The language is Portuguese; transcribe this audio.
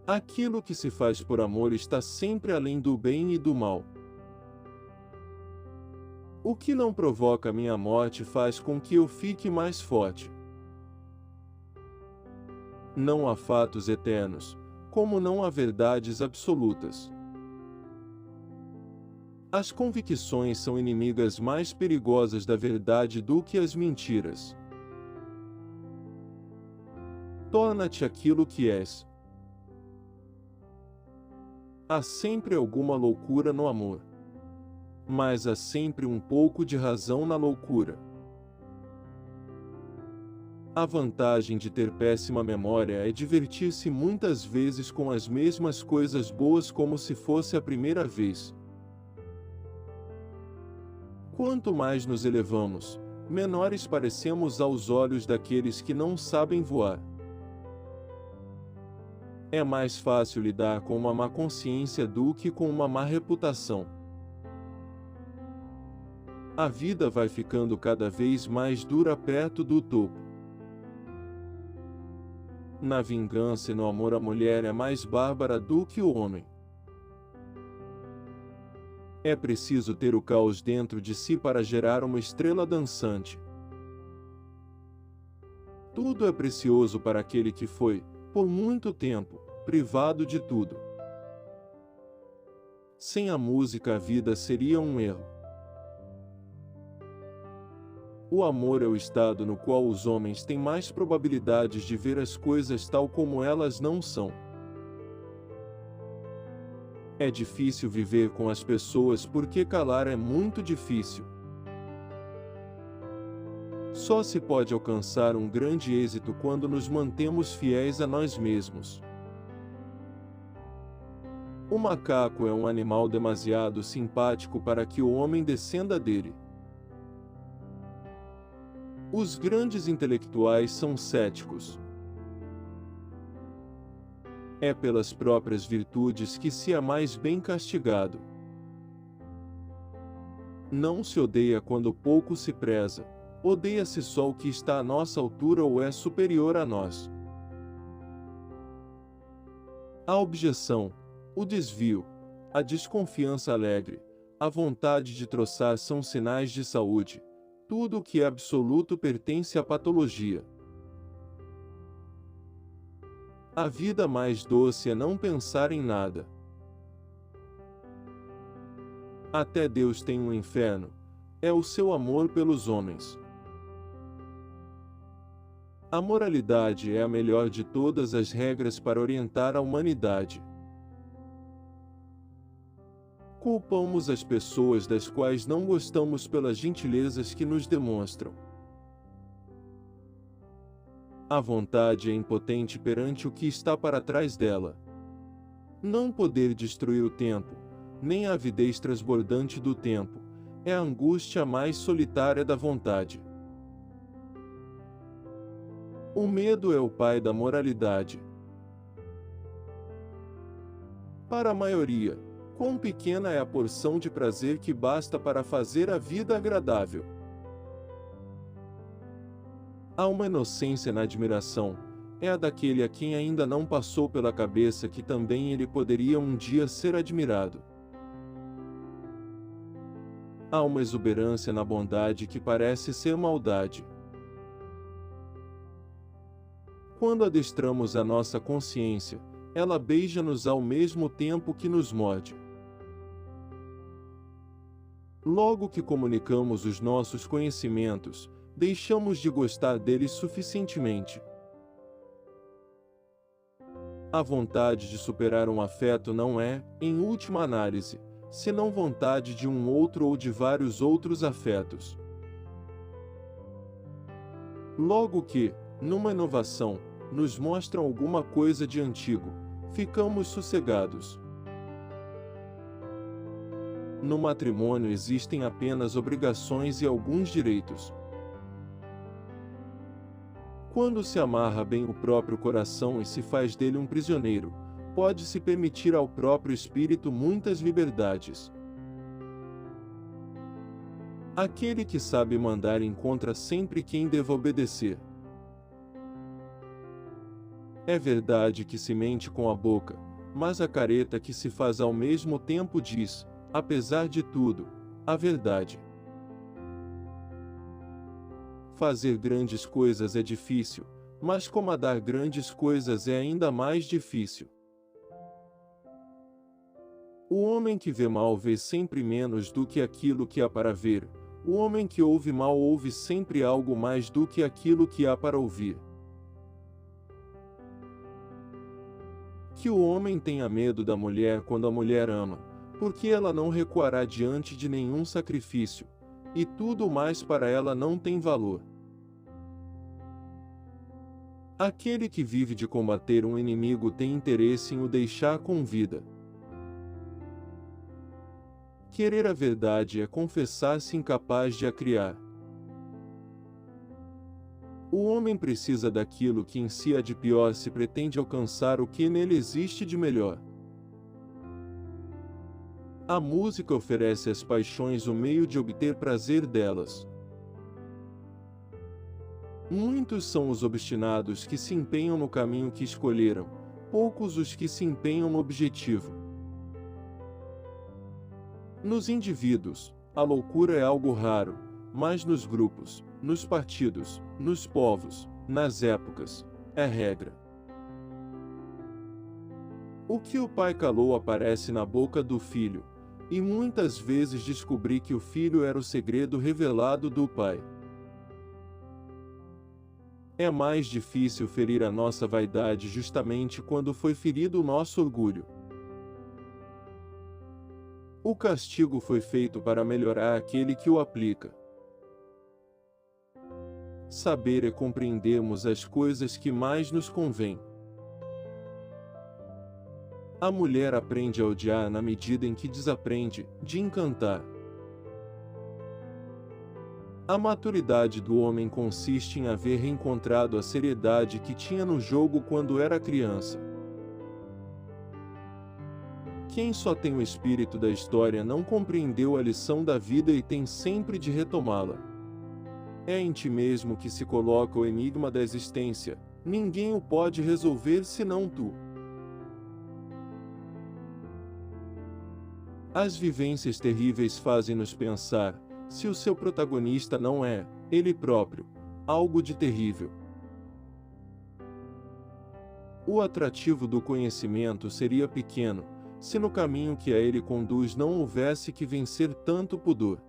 Aquilo que se faz por amor está sempre além do bem e do mal. O que não provoca minha morte faz com que eu fique mais forte. Não há fatos eternos, como não há verdades absolutas. As convicções são inimigas mais perigosas da verdade do que as mentiras. Torna-te aquilo que és. Há sempre alguma loucura no amor. Mas há sempre um pouco de razão na loucura. A vantagem de ter péssima memória é divertir-se muitas vezes com as mesmas coisas boas como se fosse a primeira vez. Quanto mais nos elevamos, menores parecemos aos olhos daqueles que não sabem voar. É mais fácil lidar com uma má consciência do que com uma má reputação. A vida vai ficando cada vez mais dura perto do topo. Na vingança e no amor a mulher é mais bárbara do que o homem. É preciso ter o caos dentro de si para gerar uma estrela dançante. Tudo é precioso para aquele que foi, por muito tempo, privado de tudo. Sem a música a vida seria um erro. O amor é o estado no qual os homens têm mais probabilidades de ver as coisas tal como elas não são. É difícil viver com as pessoas porque calar é muito difícil. Só se pode alcançar um grande êxito quando nos mantemos fiéis a nós mesmos. O macaco é um animal demasiado simpático para que o homem descenda dele. Os grandes intelectuais são céticos. É pelas próprias virtudes que se é mais bem castigado. Não se odeia quando pouco se preza, odeia-se só o que está à nossa altura ou é superior a nós. A objeção, o desvio, a desconfiança alegre, a vontade de troçar são sinais de saúde. Tudo o que é absoluto pertence à patologia. A vida mais doce é não pensar em nada. Até Deus tem um inferno, é o seu amor pelos homens. A moralidade é a melhor de todas as regras para orientar a humanidade. Culpamos as pessoas das quais não gostamos pelas gentilezas que nos demonstram. A vontade é impotente perante o que está para trás dela. Não poder destruir o tempo, nem a avidez transbordante do tempo, é a angústia mais solitária da vontade. O medo é o pai da moralidade. Para a maioria, quão pequena é a porção de prazer que basta para fazer a vida agradável. Há uma inocência na admiração, é a daquele a quem ainda não passou pela cabeça que também ele poderia um dia ser admirado. Há uma exuberância na bondade que parece ser maldade. Quando adestramos a nossa consciência, ela beija-nos ao mesmo tempo que nos morde. Logo que comunicamos os nossos conhecimentos, deixamos de gostar deles suficientemente. A vontade de superar um afeto não é, em última análise, senão vontade de um outro ou de vários outros afetos. Logo que, numa inovação, nos mostram alguma coisa de antigo, ficamos sossegados. No matrimônio existem apenas obrigações e alguns direitos. Quando se amarra bem o próprio coração e se faz dele um prisioneiro, pode-se permitir ao próprio espírito muitas liberdades. Aquele que sabe mandar encontra sempre quem deva obedecer. É verdade que se mente com a boca, mas a careta que se faz ao mesmo tempo diz, apesar de tudo, a verdade. Fazer grandes coisas é difícil, mas comandar grandes coisas é ainda mais difícil. O homem que vê mal vê sempre menos do que aquilo que há para ver, o homem que ouve mal ouve sempre algo mais do que aquilo que há para ouvir. Que o homem tenha medo da mulher quando a mulher ama, porque ela não recuará diante de nenhum sacrifício, e tudo mais para ela não tem valor. Aquele que vive de combater um inimigo tem interesse em o deixar com vida. Querer a verdade é confessar-se incapaz de a criar. O homem precisa daquilo que em si há de pior se pretende alcançar o que nele existe de melhor. A música oferece às paixões o meio de obter prazer delas. Muitos são os obstinados que se empenham no caminho que escolheram, poucos os que se empenham no objetivo. Nos indivíduos, a loucura é algo raro, mas nos grupos, nos partidos, nos povos, nas épocas, é regra. O que o pai calou aparece na boca do filho, e muitas vezes descobri que o filho era o segredo revelado do pai. É mais difícil ferir a nossa vaidade justamente quando foi ferido o nosso orgulho. O castigo foi feito para melhorar aquele que o aplica. Saber é compreendermos as coisas que mais nos convêm. A mulher aprende a odiar na medida em que desaprende de encantar. A maturidade do homem consiste em haver reencontrado a seriedade que tinha no jogo quando era criança. Quem só tem o espírito da história não compreendeu a lição da vida e tem sempre de retomá-la. É em ti mesmo que se coloca o enigma da existência, ninguém o pode resolver senão tu. As vivências terríveis fazem-nos pensar, se o seu protagonista não é, ele próprio, algo de terrível. O atrativo do conhecimento seria pequeno, se no caminho que a ele conduz não houvesse que vencer tanto pudor.